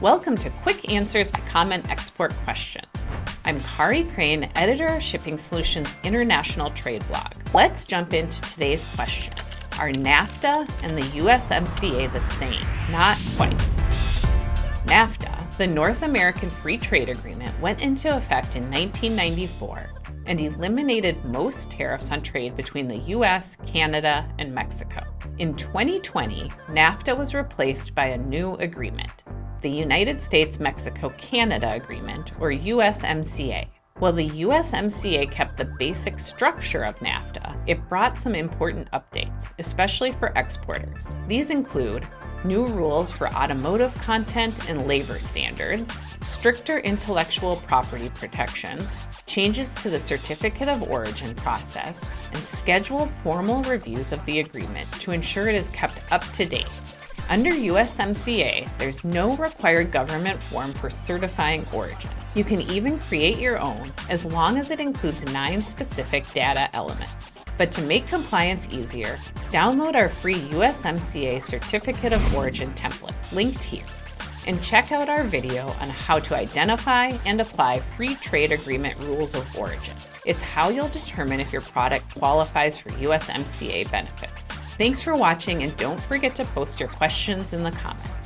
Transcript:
Welcome to Quick Answers to Common Export Questions. I'm Kari Crane, editor of Shipping Solutions International Trade Blog. Let's jump into today's question. Are NAFTA and the USMCA the same? Not quite. NAFTA, the North American Free Trade Agreement, went into effect in 1994 and eliminated most tariffs on trade between the US, Canada, and Mexico. In 2020, NAFTA was replaced by a new agreement, the United States-Mexico-Canada Agreement, or USMCA. While the USMCA kept the basic structure of NAFTA, it brought some important updates, especially for exporters. These include new rules for automotive content and labor standards, stricter intellectual property protections, changes to the Certificate of Origin process, and scheduled formal reviews of the agreement to ensure it is kept up to date. Under USMCA, there's no required government form for certifying origin. You can even create your own as long as it includes 9 specific data elements. But to make compliance easier, download our free USMCA Certificate of Origin template, linked here, and check out our video on how to identify and apply free trade agreement rules of origin. It's how you'll determine if your product qualifies for USMCA benefits. Thanks for watching, and don't forget to post your questions in the comments.